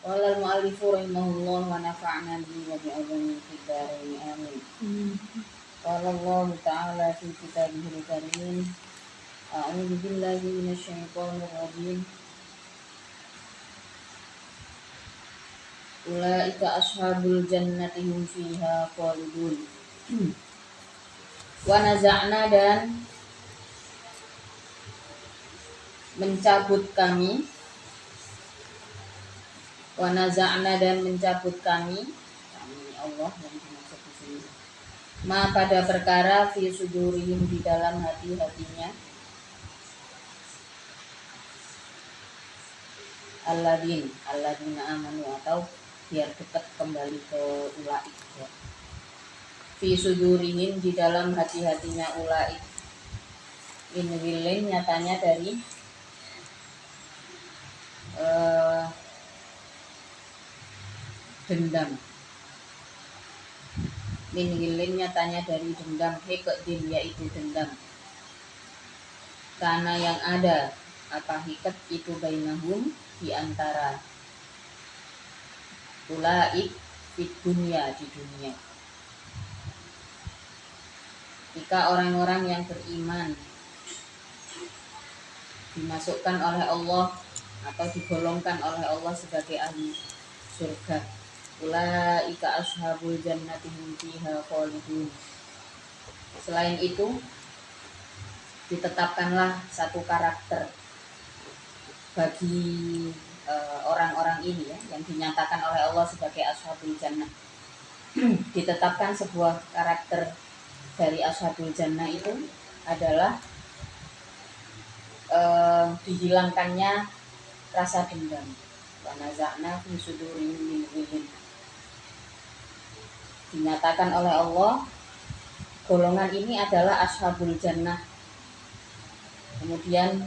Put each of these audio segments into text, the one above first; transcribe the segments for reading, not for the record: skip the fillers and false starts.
Qala al-mu'allifu rahimahullah wa nafa'na bihi wa bi ulumi fid dharain amin. Qala Allah ta'ala fi kitabihil karim. A'udzu billahi minasyaitonir rajim. Ulaika ashabul jannati hum fiha khalidun. Wa naza'na dan mencabut kami. Wa naza'na dan mencabut kami Allah yang dimaksud di sini. Ma pada perkara fi sudurihim di dalam hati-hatinya. Alladzina amanu atau biar dekat kembali ke ulaik ya. Fi sudurihim di dalam hati-hatinya ulaik. In wilin nyatanya dari dendam. Min wilin nyatanya dari dendam, hikdin yaitu dendam. Karena yang ada apa hikat itu bainahum di antara ulaik di dunia di dunia. Jika orang-orang yang beriman dimasukkan oleh Allah atau digolongkan oleh Allah sebagai ahli surga, ulaika ashabul jannati hum fiha khalidun. Selain itu ditetapkanlah satu karakter bagi orang-orang ini ya, yang dinyatakan oleh Allah sebagai ashabul jannah. Ditetapkan sebuah karakter dari ashabul jannah itu adalah dihilangkannya rasa dendam. Wa naza'na fi sudurihim min ghillin. Dinyatakan oleh Allah golongan ini adalah ashabul jannah. Kemudian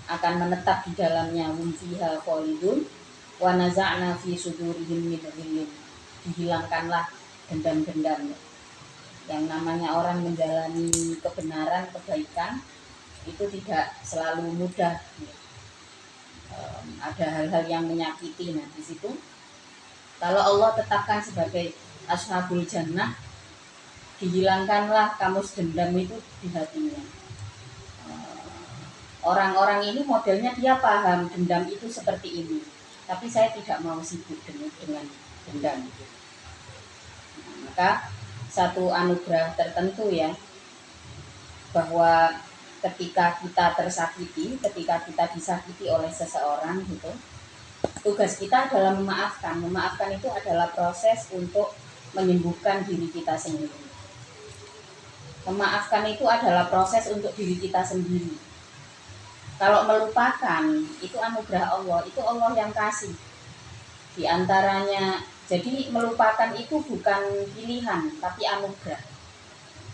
akan menetap di dalamnya hum fiha khalidun wa naza'na fi sudurihim min ghillin. Dihilangkanlah dendam-dendam. Yang namanya orang menjalani kebenaran, kebaikan itu tidak selalu mudah. Ada hal-hal yang menyakiti. Nah di situ kalau Allah tetapkan sebagai ashabul jannah, dihilangkanlah kamus dendam itu di hatinya. Orang-orang ini modelnya dia paham dendam itu seperti ini, tapi saya tidak mau sibuk dengan dendam. Nah, maka satu anugerah tertentu ya, bahwa ketika kita tersakiti, ketika kita disakiti oleh seseorang gitu, tugas kita adalah memaafkan. Memaafkan itu adalah proses untuk menyembuhkan diri kita sendiri. Memaafkan itu adalah proses untuk diri kita sendiri. Kalau melupakan itu anugerah Allah, itu Allah yang kasih. Di antaranya, jadi melupakan itu bukan pilihan, tapi anugerah.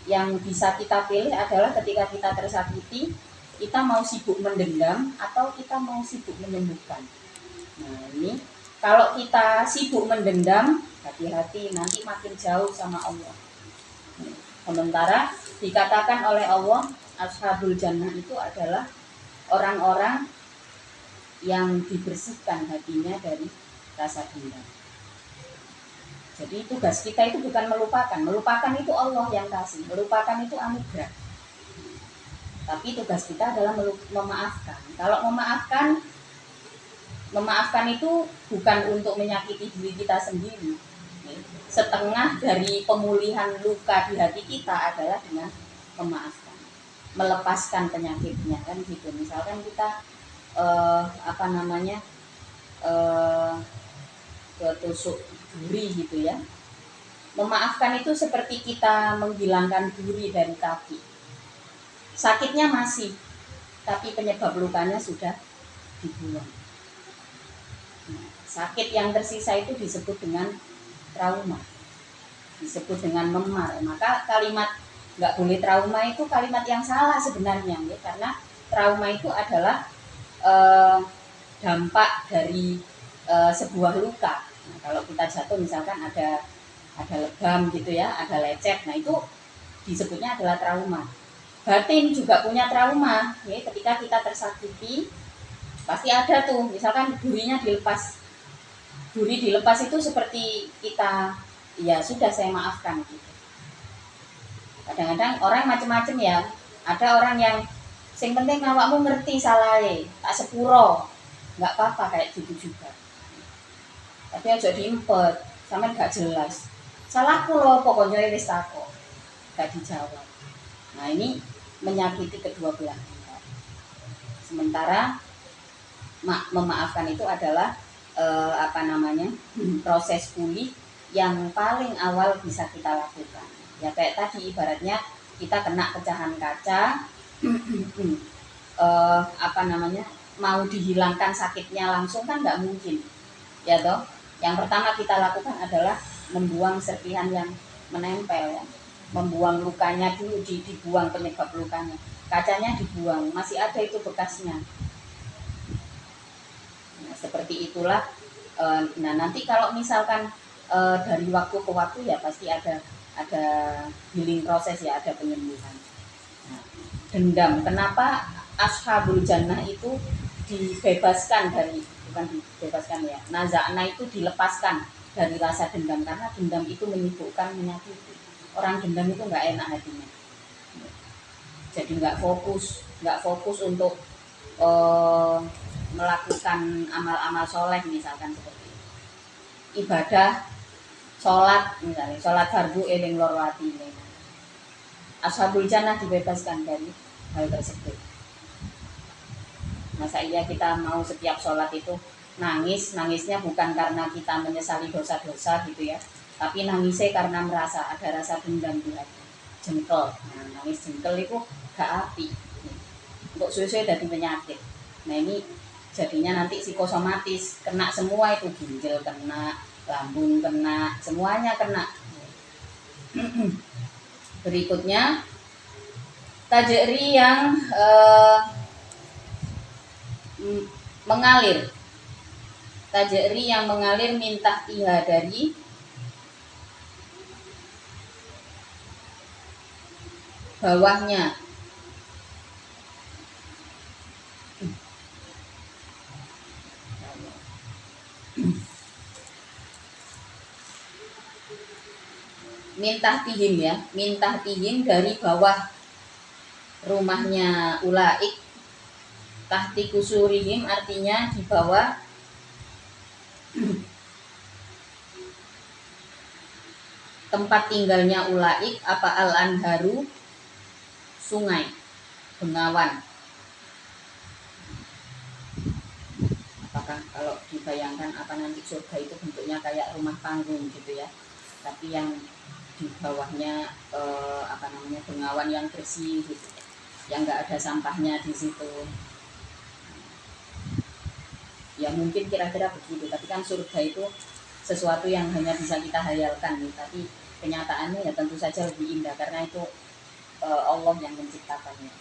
Yang bisa kita pilih adalah ketika kita tersakiti, kita mau sibuk mendendam atau kita mau sibuk menyembuhkan. Nah ini, kalau kita sibuk mendendam, hati-hati nanti makin jauh sama Allah. Sementara dikatakan oleh Allah, ashabul jannah itu adalah orang-orang yang dibersihkan hatinya dari rasa dendam. Jadi tugas kita itu bukan melupakan. Melupakan itu Allah yang kasih. Melupakan itu anugerah. Tapi tugas kita adalah memaafkan. Kalau memaafkan itu bukan untuk menyakiti diri kita sendiri. Setengah dari pemulihan luka di hati kita adalah dengan memaafkan, melepaskan penyakitnya kan gitu. Misalkan kita ketusuk duri gitu ya. Memaafkan itu seperti kita menghilangkan duri dari kaki. Sakitnya masih, tapi penyebab lukanya sudah dibuang. Nah, sakit yang tersisa itu disebut dengan trauma, disebut dengan memar. Maka kalimat nggak boleh trauma itu kalimat yang salah sebenarnya ya, karena trauma itu adalah dampak dari sebuah luka. Nah, kalau kita jatuh misalkan ada lebam gitu ya, ada lecet, nah itu disebutnya adalah trauma. Batin juga punya trauma ya, ketika kita tersakiti pasti ada tuh, misalkan durinya dilepas Duri dilepas itu seperti kita, ya sudah saya maafkan gitu. Kadang-kadang orang macam-macam ya. Ada orang yang sing penting awakmu ngerti salahnya, tak sepuro, nggak apa-apa kayak gitu juga. Tapi aja diimpet, sampean gak jelas. Salahku loh, pokoknya wis takok, gak dijawab. Nah ini menyakiti kedua belah pihak. Sementara memaafkan itu adalah proses pulih yang paling awal bisa kita lakukan. Ya kayak tadi ibaratnya kita kena pecahan kaca, mau dihilangkan sakitnya langsung kan nggak mungkin, ya toh. Yang pertama kita lakukan adalah membuang serpihan yang menempel, ya. Membuang lukanya dulu, dibuang penyebab lukanya, kacanya dibuang, masih ada itu bekasnya. Nah, seperti itulah. Nah nanti kalau misalkan dari waktu ke waktu ya pasti ada healing proses ya, ada penyembuhan. Nah, dendam, kenapa ashabul jannah itu dibebaskan dari, bukan dibebaskan ya, naza'na itu dilepaskan dari rasa dendam, karena dendam itu menyibukkan, menyakiti. Orang dendam itu nggak enak hatinya, jadi nggak fokus untuk melakukan amal-amal soleh, misalkan seperti itu. Ibadah sholat, misalnya sholat fardu eling lorwati, ashabul jannah dibebaskan dari hal tersebut. Masa iya kita mau setiap sholat itu nangisnya bukan karena kita menyesali dosa-dosa gitu ya, tapi nangisnya karena merasa ada rasa dendam di hati, jengkel. Nah, nangis jengkel itu gak api, untuk suwe-suwe jadi penyakit. Nah ini jadinya nanti psikosomatis, kena semua itu, ginjal kena, lambung kena, semuanya kena. Berikutnya tajri yang mengalir, tajri yang mengalir minta tiha dari bawahnya. Mintah tihim ya, mintah tihim dari bawah rumahnya ulaik, tahti kusurihim artinya di bawah tempat tinggalnya ulaik, apa al-anharu, sungai, bengawan. Apakah kalau dibayangkan apa nanti surga itu bentuknya kayak rumah panggung gitu ya, tapi yang di bawahnya bengawan yang bersih gitu, yang nggak ada sampahnya di situ. Ya mungkin kira-kira begitu, tapi kan surga itu sesuatu yang hanya bisa kita hayalkan nih, tapi kenyataannya ya tentu saja lebih indah karena itu Allah yang menciptakannya.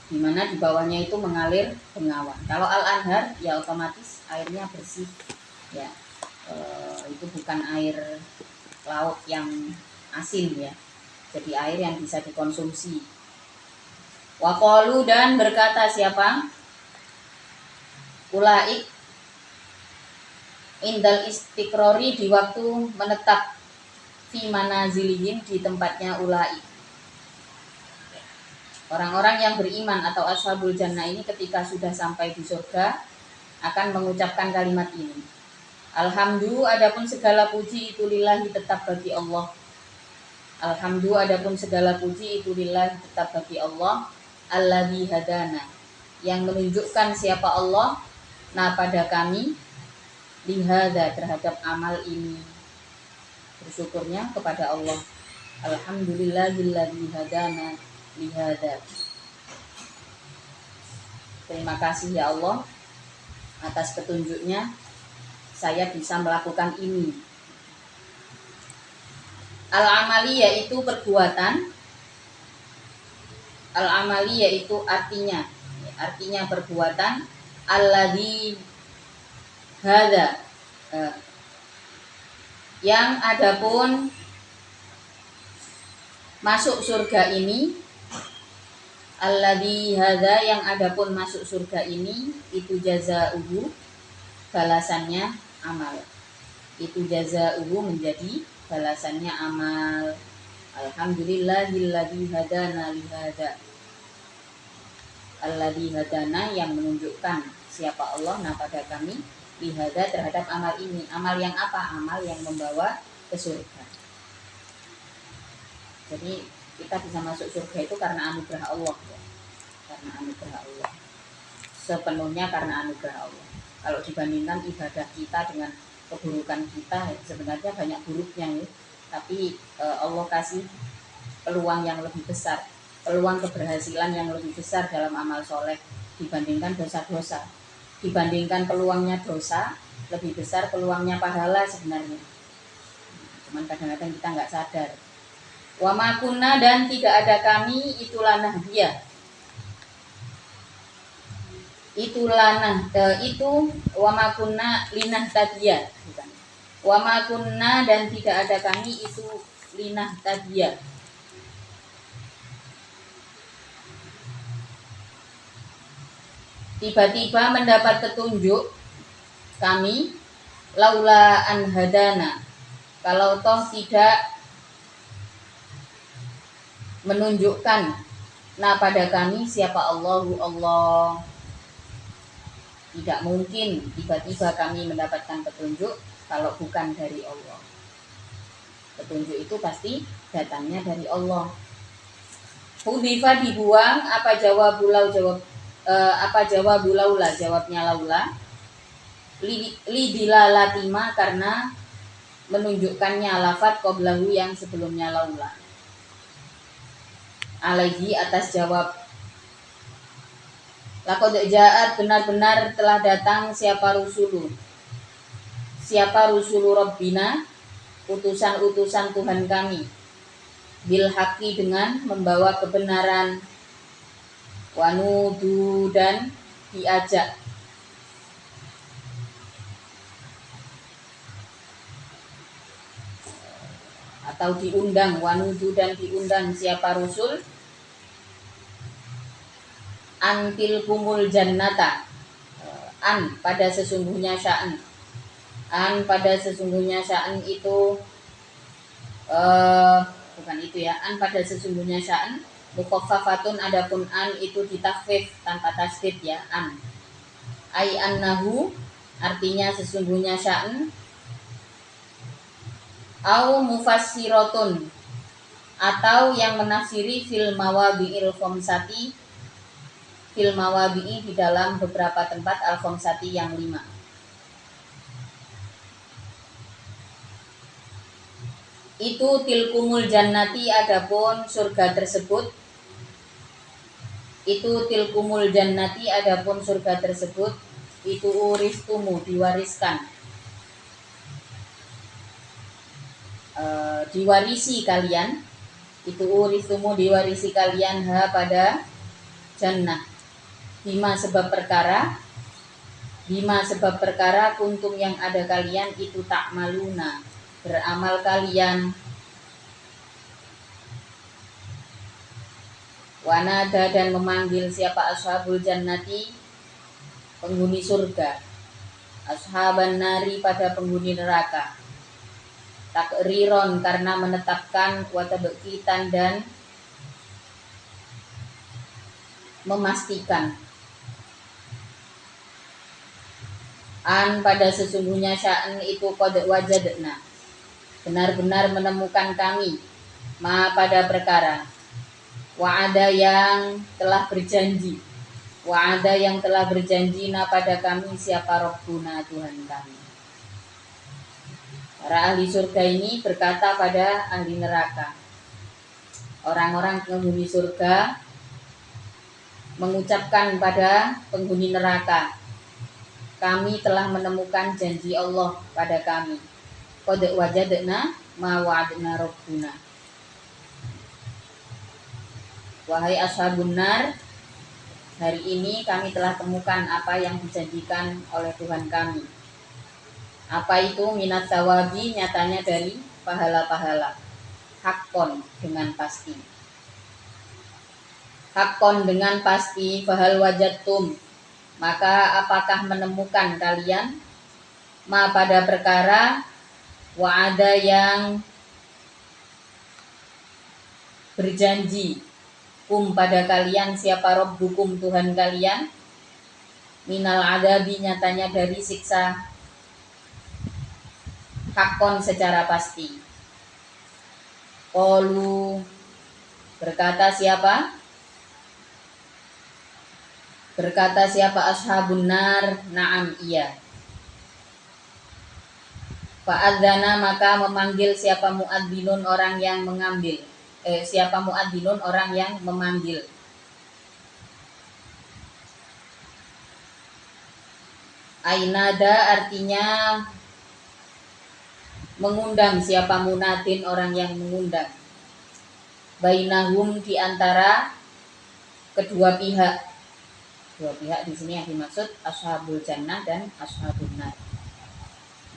Dimana di bawahnya itu mengalir bengawan. Kalau al-anhar ya otomatis airnya bersih ya, itu bukan air laut yang asin ya, jadi air yang bisa dikonsumsi. Waqalu, dan berkata siapa? Ulaik indal istiqrori, di waktu menetap, fi manazilihim, di tempatnya ulaik. Orang-orang yang beriman atau ashabul jannah ini ketika sudah sampai di surga akan mengucapkan kalimat ini. Alhamdulillah, adapun segala puji itu lillahi, tetap bagi Allah. Alhamdulillah, adapun segala puji itu lillahi, tetap bagi Allah. Alladzi hadana, yang menunjukkan siapa Allah, nah pada kami, lihada, terhadap amal ini. Bersyukurnya kepada Allah. Alhamdulillahilladzi hadana lihada. Terima kasih ya Allah atas petunjuknya saya bisa melakukan ini. Al-amali yaitu perbuatan, al-amali yaitu artinya perbuatan, alladzi hada, yang adapun masuk surga ini, Alladzi hadza yang adapun masuk surga ini itu jazauhu balasannya amal. Itu jazauhu menjadi balasannya amal. Alhamdulillahilladzi hadana li hadza. Alladzi hadana yang menunjukkan siapa Allah pada kami lihada terhadap amal ini. Amal yang apa? Amal yang membawa ke surga. Jadi kita bisa masuk surga itu karena anugerah Allah ya. Karena anugerah Allah. Sepenuhnya karena anugerah Allah. Kalau dibandingkan ibadah kita dengan keburukan kita, sebenarnya banyak buruknya ya. Tapi Allah kasih peluang yang lebih besar, peluang keberhasilan yang lebih besar dalam amal soleh dibandingkan dosa-dosa. Dibandingkan peluangnya dosa, lebih besar peluangnya pahala sebenarnya. Cuman kadang-kadang kita nggak sadar. Wa ma kunna dan tidak ada kami itulah nahdiyah. Itu wa ma kunna linahtadiyah bukan. Wa ma kunna dan tidak ada kami itu linahtadiyah. Tiba-tiba mendapat petunjuk kami laula an hadana, kalau toh tidak menunjukkan pada kami siapa Allahu Allah. Tidak mungkin tiba-tiba kami mendapatkan petunjuk kalau bukan dari Allah. Petunjuk itu pasti datangnya dari Allah. Hudifa dibuang, apa jawab laula, jawabnya laula lidilalatima karena menunjukkannya lafaz qablahu yang sebelumnya laula. Alaihi atas jawab laqad ja'at benar-benar telah datang siapa rusulu Rabbina, utusan-utusan Tuhan kami, bil haqqi dengan membawa kebenaran, wanudu dan diajak, atau diundang, wanudu dan diundang siapa Rasul, antil kumul jannata, an pada sesungguhnya sya'an, an pada sesungguhnya sya'an itu bukan itu ya, an pada sesungguhnya sya'an mukhaffafatun, adapun an itu ditakhfif tanpa tasdid ya, an ai annahu artinya sesungguhnya sya'an, au mufassiratun atau yang menafsiri fil mawabi'il khamsati, fil mawabi'i di dalam beberapa tempat al khamsati yang 5. Itu tilkumul jannati, adapun surga tersebut, itu tilkumul jannati, adapun surga tersebut, itu uristumu diwariskan, diwarisi kalian, itu uristumu diwarisi kalian pada jannah, bima sebab perkara kuntum yang ada kalian itu tak maluna beramal kalian. Wanada dan memanggil siapa ashabul jannati, penghuni surga, ashaban nari pada penghuni neraka, takriron karena menetapkan, watabkitan dan memastikan, an pada sesungguhnya sya'an itu qad wajadna benar-benar menemukan kami, ma pada perkara, wa'ada yang telah berjanji, wa'ada yang telah berjanji na pada kami siapa Rabbuna Tuhan kami. Para ahli surga ini berkata pada ahli neraka, orang-orang penghuni surga mengucapkan pada penghuni neraka, kami telah menemukan janji Allah pada kami, qad wajadna ma wa'adna rabbuna. Wahai ashabun nar, hari ini kami telah temukan apa yang dijanjikan oleh Tuhan kami. Apa itu? Minat sawabi, nyatanya dari pahala-pahala, hakkon dengan pasti. hakon dengan pasti, fahal wajadtum, maka apakah menemukan kalian, ma pada perkara, wa'ada yang berjanji, pada kalian siapa rabbukum Tuhan kalian, minal adabi nyatanya dari siksa, hakon secara pasti. Qalu berkata siapa? Berkata siapa ashabun nar, na'am iya. Fa'adzana maka memanggil siapa muadzzinun orang yang mengambil. Siapa muadzzinun orang yang memanggil. Ainada artinya mengundang, siapa munadin orang yang mengundang. Bainahum di antara kedua pihak. Dua pihak di sini yang dimaksud ashabul jannah dan ashabun nar.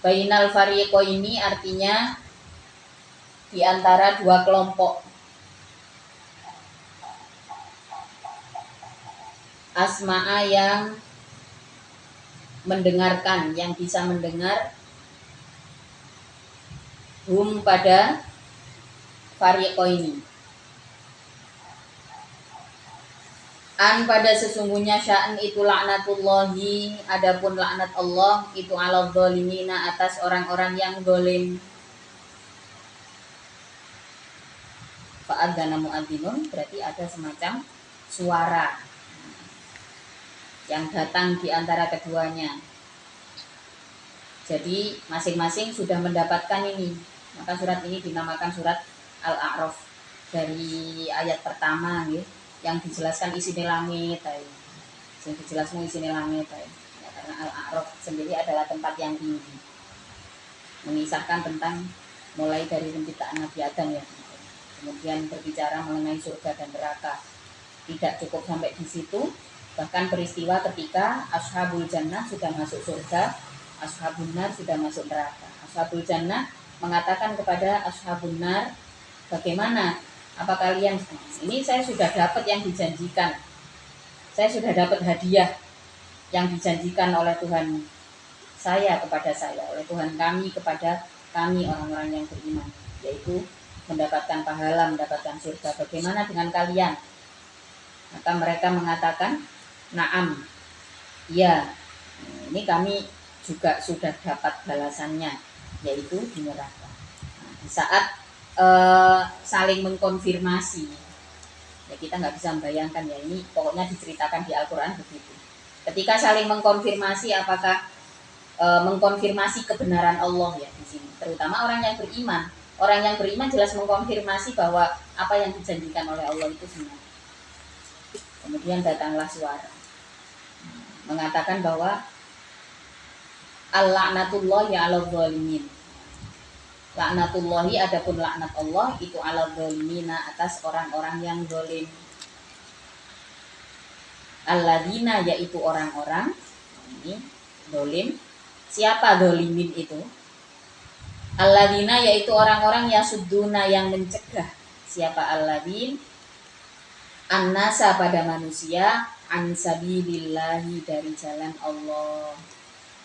Bainal fariqaini artinya di antara dua kelompok. Asma'a yang mendengarkan, yang bisa mendengar, hum pada fariqaini. An pada sesungguhnya sya'an itu laknatullahi, adapun laknat Allah itu ala zalimina atas orang-orang yang zalim. Fa'adzana muadzinun berarti ada semacam suara yang datang di antara keduanya. Jadi masing-masing sudah mendapatkan ini. Maka surat ini dinamakan surat Al-A'raf dari ayat pertama ya, yang dijelaskan isinya langit yang dijelaskan isinya langit ya, karena Al-A'raf sendiri adalah tempat yang tinggi, mengisahkan tentang mulai dari penciptaan Nabi Adam ya, kemudian berbicara mengenai surga dan neraka. Tidak cukup sampai di situ, bahkan peristiwa ketika ashabul jannah sudah masuk surga, ashabun nar sudah masuk neraka. Ashabul jannah mengatakan kepada ashabun nar, bagaimana, apa kalian, ini saya sudah dapat yang dijanjikan, saya sudah dapat hadiah yang dijanjikan oleh Tuhan saya kepada saya, oleh Tuhan kami kepada kami orang-orang yang beriman, yaitu mendapatkan pahala, mendapatkan surga. Bagaimana dengan kalian? Maka mereka mengatakan, na'am, ya, ini kami juga sudah dapat balasannya, yaitu di neraka. Nah, di saat saling mengkonfirmasi, ya kita nggak bisa membayangkan ya, ini pokoknya diceritakan di Al-Quran begitu. Ketika saling mengkonfirmasi, apakah mengkonfirmasi kebenaran Allah ya di sini, terutama orang yang beriman. Orang yang beriman jelas mengkonfirmasi bahwa apa yang dijanjikan oleh Allah itu benar. Kemudian datanglah suara mengatakan bahwa al-laknatullahi ala zalimin. Laknatullahi adapun laknat Allah itu ala zalimina atas orang-orang yang zalim. Alladzina yaitu orang-orang ini zalim. Siapa zalimin itu? Alladzina yaitu orang-orang yasudduna yang mencegah. Siapa alladzin? An-nasa pada manusia, an sabilillahi dari jalan Allah.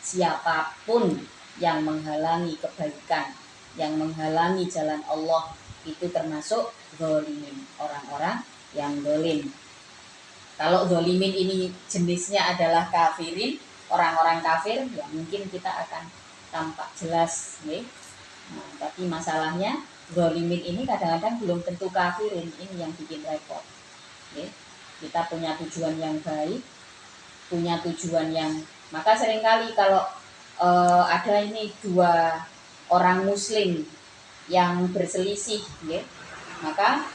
Siapapun yang menghalangi kebaikan, yang menghalangi jalan Allah, itu termasuk zalimin, orang-orang yang zalim. Kalau zalimin ini jenisnya adalah kafirin, orang-orang kafir, ya mungkin kita akan tampak jelas ya. Nah, tapi masalahnya zalimin ini kadang-kadang belum tentu kafirin, ini yang bikin repot. Ya. Kita punya tujuan yang baik, punya tujuan yang, maka seringkali kalau ada ini dua orang muslim yang berselisih ya, maka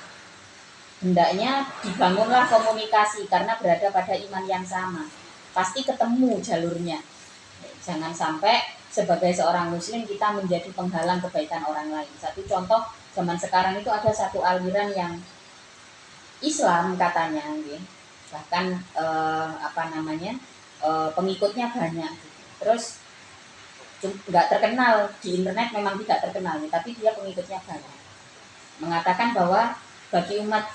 hendaknya dibangunlah komunikasi karena berada pada iman yang sama, pasti ketemu jalurnya. Jangan sampai sebagai seorang muslim kita menjadi penghalang kebaikan orang lain. Satu contoh, zaman sekarang itu ada satu aliran yang Islam katanya ya, bahkan pengikutnya banyak, terus nggak terkenal di internet, memang tidak terkenal, tapi dia pengikutnya banyak, mengatakan bahwa bagi umat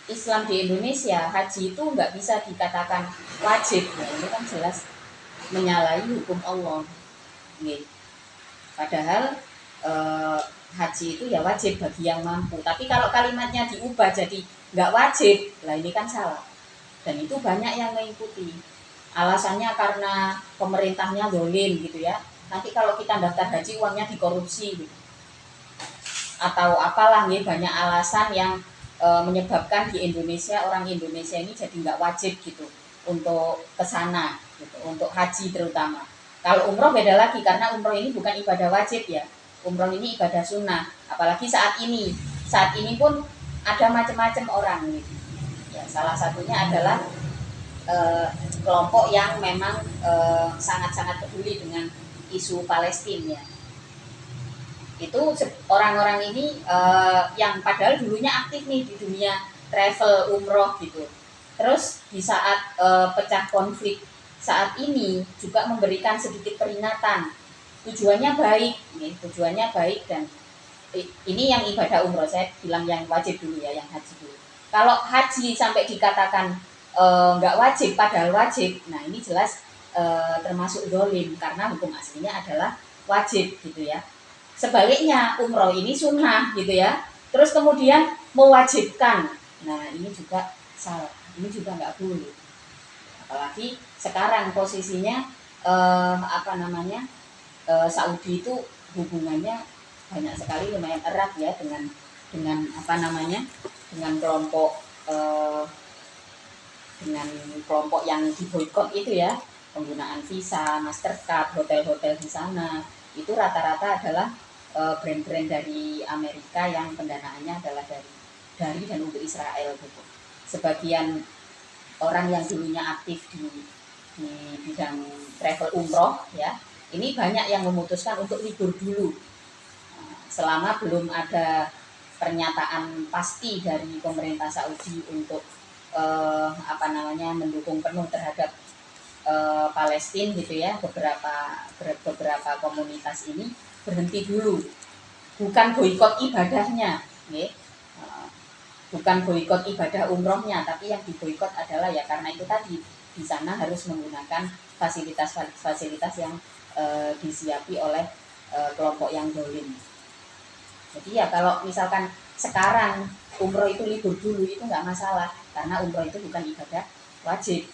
Islam di Indonesia, haji itu nggak bisa dikatakan wajib. Nah, ini kan jelas menyalahi hukum Allah. Nih. Padahal haji itu ya wajib bagi yang mampu. Tapi kalau kalimatnya diubah jadi nggak wajib, lah ini kan salah. Dan itu banyak yang mengikuti. Alasannya karena pemerintahnya zalim gitu ya. Nanti kalau kita daftar haji uangnya dikorupsi gitu. Atau apalah nih, banyak alasan yang menyebabkan di Indonesia orang Indonesia ini jadi nggak wajib gitu untuk kesana gitu, untuk haji terutama. Kalau umroh beda lagi karena umroh ini bukan ibadah wajib ya, umroh ini ibadah sunnah. Apalagi saat ini pun ada macam-macam orang gitu. Ya, salah satunya adalah kelompok yang memang sangat-sangat peduli dengan isu Palestina ya. Itu orang-orang ini yang padahal dulunya aktif nih di dunia travel umroh gitu. Terus di saat pecah konflik saat ini juga memberikan sedikit peringatan. Tujuannya baik, nih, tujuannya baik dan ini yang ibadah umroh, saya bilang yang wajib dulu ya, yang haji dulu. Kalau haji sampai dikatakan nggak wajib padahal wajib, nah ini jelas termasuk dolim karena hukum aslinya adalah wajib gitu ya. Sebaliknya umroh ini sunnah gitu ya. Terus kemudian mewajibkan. Nah ini juga salah. Ini juga nggak boleh. Apalagi sekarang posisinya Saudi itu hubungannya banyak sekali lumayan erat ya dengan dengan eh, kelompok yang diboikot itu ya, penggunaan visa, Mastercard, hotel-hotel di sana itu rata-rata adalah brand-brand dari Amerika yang pendanaannya adalah dari dan untuk Israel gitu. Sebagian orang yang dulunya aktif di bidang travel umroh ya, ini banyak yang memutuskan untuk libur dulu selama belum ada pernyataan pasti dari pemerintah Saudi untuk mendukung penuh terhadap Palestina gitu ya. Beberapa komunitas ini berhenti dulu, bukan boikot ibadahnya ya. Bukan boikot ibadah umrohnya, tapi yang diboikot adalah ya karena itu tadi di sana harus menggunakan fasilitas yang disiapi oleh kelompok yang dolim. Jadi ya kalau misalkan sekarang umroh itu libur dulu itu nggak masalah karena umroh itu bukan ibadah wajib.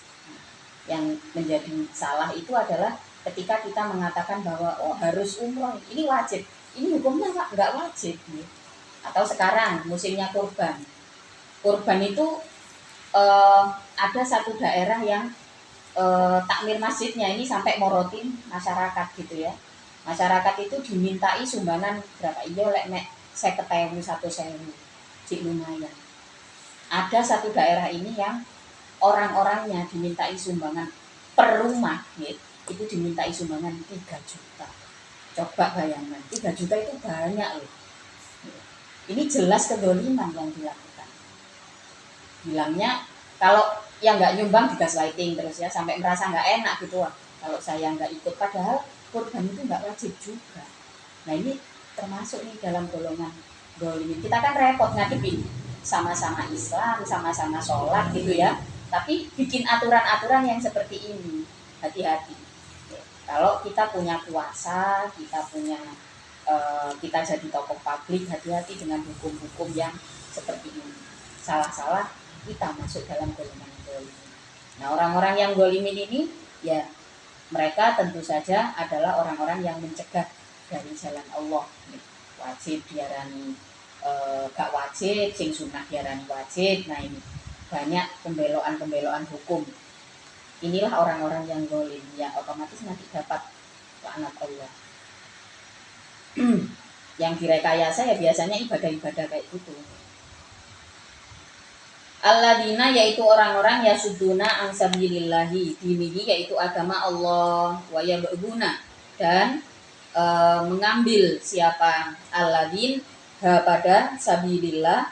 Yang menjadi salah itu adalah ketika kita mengatakan bahwa oh harus umroh ini wajib, ini hukumnya nggak wajib. Atau sekarang musimnya kurban itu ada satu daerah yang takmir masjidnya ini sampai morotin masyarakat gitu ya. Masyarakat itu dimintai sumbangan berapa iya lek nek 50.000 1.000 cik lumayan. Ada satu daerah ini yang orang-orangnya dimintai sumbangan per rumah gitu, itu dimintai sumbangan 3 juta. Coba bayangkan 3 juta itu banyak loh. Ini jelas kedoliman yang dilakukan. Bilangnya kalau yang nggak nyumbang digaslighting terus ya sampai merasa nggak enak gitu wah kalau saya nggak ikut, padahal kurban itu nggak wajib juga. Nah ini termasuk nih dalam golongan dolimin. Kita kan repot ngadepin sama-sama Islam, sama-sama sholat gitu ya, tapi bikin aturan-aturan yang seperti ini, hati-hati. Kalau kita punya kuasa, kita jadi tokoh publik, hati-hati dengan hukum-hukum yang seperti ini. Salah-salah kita masuk dalam golongan dolimin. Nah orang-orang yang dolimin ini ya mereka tentu saja adalah orang-orang yang mencegah dari jalan Allah. Wajib diarani gak wajib, sing sunnah diarani wajib. Nah ini banyak pembeloan-pembeloan hukum. Inilah orang-orang yang dolim yang otomatis nanti dapat laknat Allah. Yang direkayasa ya biasanya ibadah-ibadah kayak gitu. Alladzina yaitu orang-orang ya suduna ansabilillahi dinihi yaitu agama Allah wa yabghuna dan mengambil siapa alladzin pada sabilillah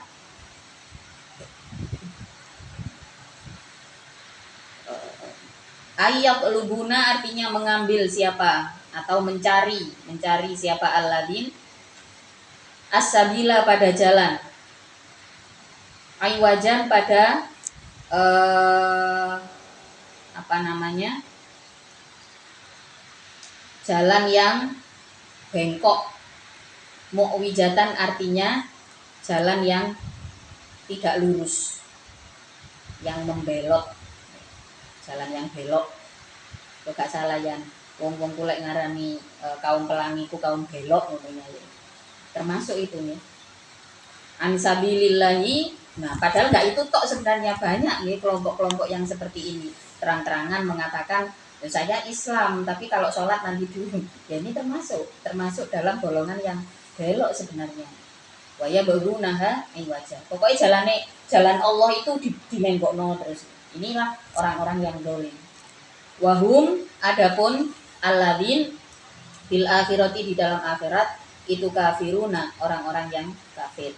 ayat lubuna artinya mengambil siapa atau mencari siapa alladzin as-sabila pada jalan Aiwajan pada apa namanya, jalan yang bengkok. Mu'wijatan artinya jalan yang tidak lurus, yang membelot, jalan yang belok. Kok gak salah yan, wong-wong kulek ngarani kaum pelangi ku kaum belok ngono ya. Termasuk itu nih. Ansabilillahi. Nah, padahal nggak itu tok sebenarnya, banyak nih kelompok-kelompok yang seperti ini. Terang-terangan mengatakan ya, saya Islam, tapi kalau sholat nanti dulu. Ya ini termasuk dalam golongan yang belok sebenarnya. Waya baru naha wajah. Pokoknya jalan Allah itu dinenggokno terus. Inilah orang-orang yang dolim. Wahum adapun alladzin bil akhirati di dalam akhirat itu kafiruna, orang-orang yang kafir.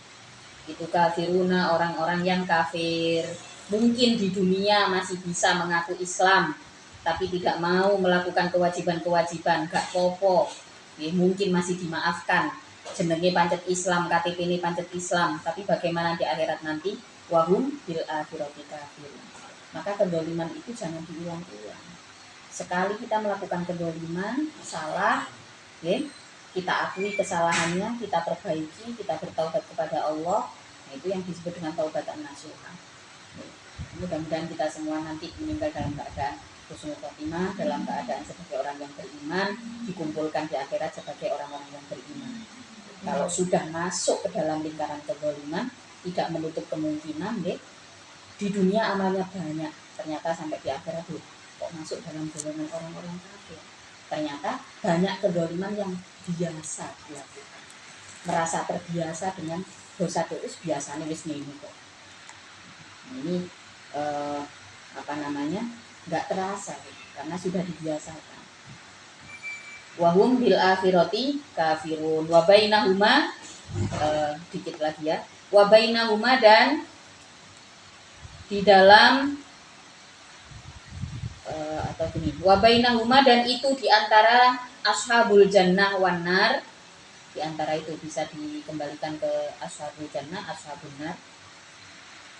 Itu kafiruna, orang-orang yang kafir. Mungkin di dunia masih bisa mengaku Islam, tapi tidak mau melakukan kewajiban-kewajiban, gak popo. Ya, mungkin masih dimaafkan. Jenenge pancet Islam, KTP ini pancet Islam, tapi bagaimana di akhirat nanti? Wahum bil akhirati kafir. Maka kedoliman itu jangan diulang-ulang. Sekali kita melakukan kedoliman, salah, ya, kita akui kesalahannya, kita perbaiki, kita bertaubat kepada Allah. Nah, itu yang disebut dengan taubatan nasuha. Mudah-mudahan kita semua nanti meninggal dalam keadaan husnul khotimah, dalam keadaan sebagai orang yang beriman, dikumpulkan di akhirat sebagai orang-orang yang beriman. Kalau sudah masuk ke dalam lingkaran kezaliman, tidak menutup kemungkinan deh, di dunia amalnya banyak, ternyata sampai di akhirat kok masuk dalam golongan orang-orang kafir. Ternyata banyak kezaliman yang biasa dilakukan, merasa terbiasa dengan dosa-dosa biasanya wis ngene kok. Ini apa namanya, nggak terasa karena sudah dibiasakan. Wahum bil akhirati kafirun wa bainahuma, dikit lagi ya, wa bainahuma, dan di dalam atau gini, wa bainahuma, dan itu di antara ashabul jannah wan nar, di antara itu bisa dikembalikan ke ashabul jannah, ashabun nar.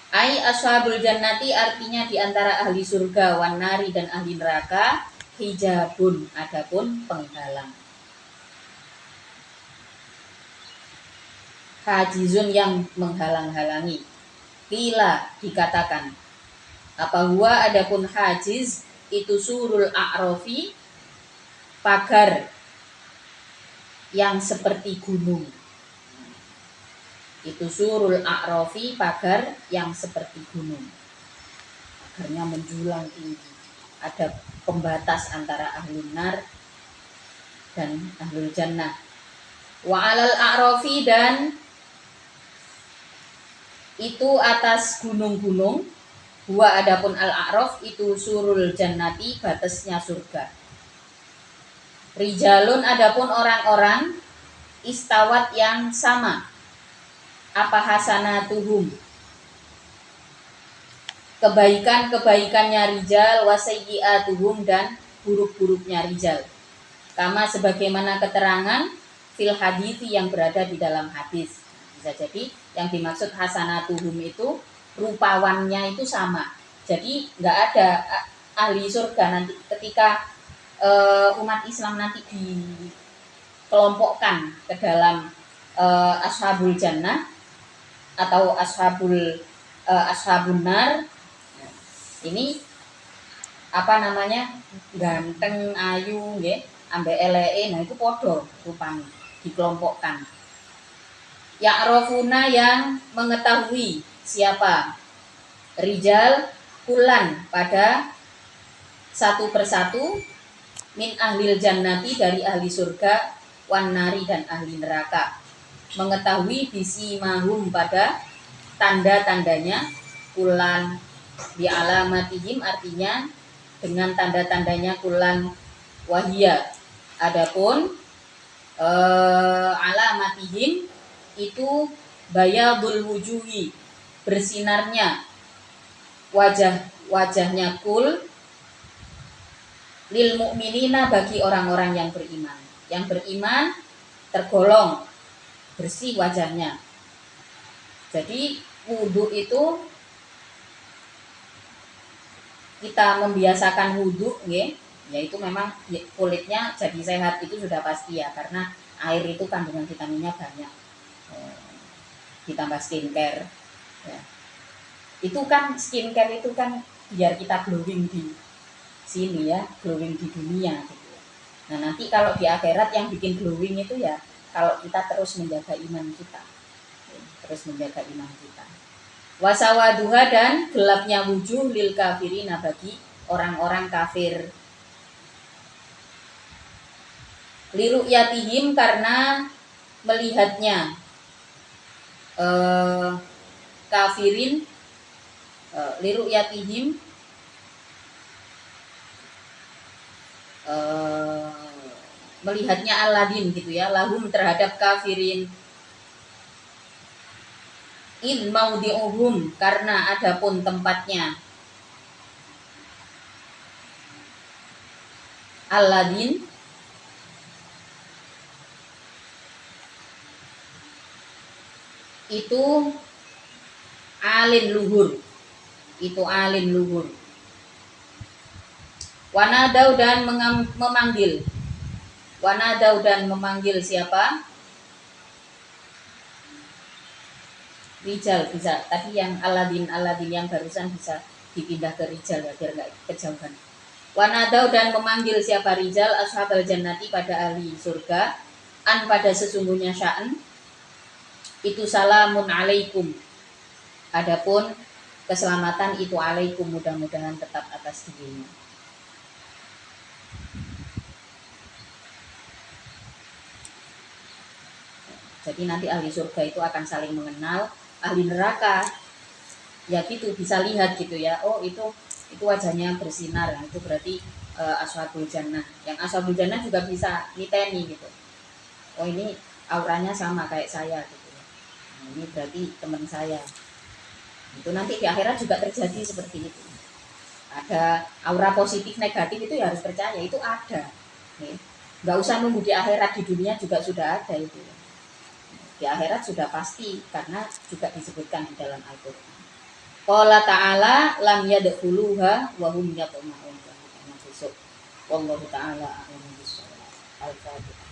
Ai ashabul jannati artinya di antara ahli surga, wan nari dan ahli neraka, hijabun adapun penghalang. Hajizun yang menghalang-halangi. Qila dikatakan, apa huwa adapun hajiz itu surul a'rafi, pagar yang seperti gunung. Itu surul a'rafi, pagar yang seperti gunung. Pagarnya menjulang tinggi. Ada pembatas antara ahlun nar dan ahlul jannah. Wa alal a'rafi, dan itu atas gunung-gunung. Huwa adapun al-a'raf itu surul jannati, batasnya surga. Rijalun adapun orang-orang, istawat yang sama. Apa hasanatuhum, kebaikan-kebaikannya rijal, wasayyi'atuhum, dan buruk-buruknya rijal. Kama sebagaimana keterangan fil hadithi yang berada di dalam hadis. Bisa jadi yang dimaksud hasanatuhum itu rupawannya itu sama. Jadi nggak ada ahli surga nanti ketika umat Islam nanti dikelompokkan ke dalam ashabul jannah atau ashabun nar. Ini apa namanya, ganteng, ayu, nggih, ambek eleke, nah itu podo rupanya dikelompokkan. Ya'rafuna yang mengetahui siapa, rijal kulan pada satu persatu, min ahlil jannati dari ahli surga, wan nari dan ahli neraka. Mengetahui bisimahum pada tanda-tandanya, kulan di alamatihim artinya dengan tanda-tandanya, kulan wahia adapun alamatihim itu bayadul wujuhi, bersinarnya wajahnya kul, lil mu'minina bagi orang-orang yang beriman. Yang beriman tergolong bersih wajahnya. Jadi wudhu itu kita membiasakan wudhu, yaitu memang kulitnya jadi sehat itu sudah pasti ya, karena air itu kandungan vitaminnya banyak. Ditambah skincare, ya. Itu kan skincare itu kan biar kita glowing di sini ya, glowing di dunia gitu. Nah nanti kalau di akhirat yang bikin glowing itu ya kalau kita terus menjaga iman kita, terus menjaga iman kita. Wasawaduha, dan gelapnya wujuh lil kafirina, bagi orang-orang kafir. Liru'yatihim, karena melihatnya kafirin, liru'yatihim melihatnya Aladin gitu ya, lahum terhadap kafirin. In maudi'uhum, karena adapun tempatnya Aladin itu alin luhur, itu alin luhur. Wanadau, dan memanggil, wanadau, dan memanggil siapa? Rijal, bisa tadi yang Aladin yang barusan bisa dipindah ke Rijal ya, biar nggak kejauhan. Wanadau, dan memanggil siapa? Rijal ashabal jannati, pada ahli surga, an, pada sesungguhnya sya'an itu salamun alaikum, adapun keselamatan itu alaikum, mudah-mudahan tetap atas dirinya. Jadi nanti ahli surga itu akan saling mengenal, ahli neraka ya gitu bisa lihat gitu ya, oh itu wajahnya bersinar, itu berarti ashabul jannah. Yang ashabul jannah juga bisa niteni gitu, oh ini auranya sama kayak saya gitu ya, nah, ini berarti teman saya. Itu nanti di akhirat juga terjadi seperti itu. Ada aura positif negatif, itu ya harus percaya itu ada. Nggak usah nunggu di akhirat, di dunia juga sudah ada itu. Di akhirat sudah pasti, karena juga disebutkan di dalam Al-Quran. Qala ta'ala lam yadkhuluha wa hum yatma'un. Wallahu ta'ala a'lamu bissawab. Al-Fatihah.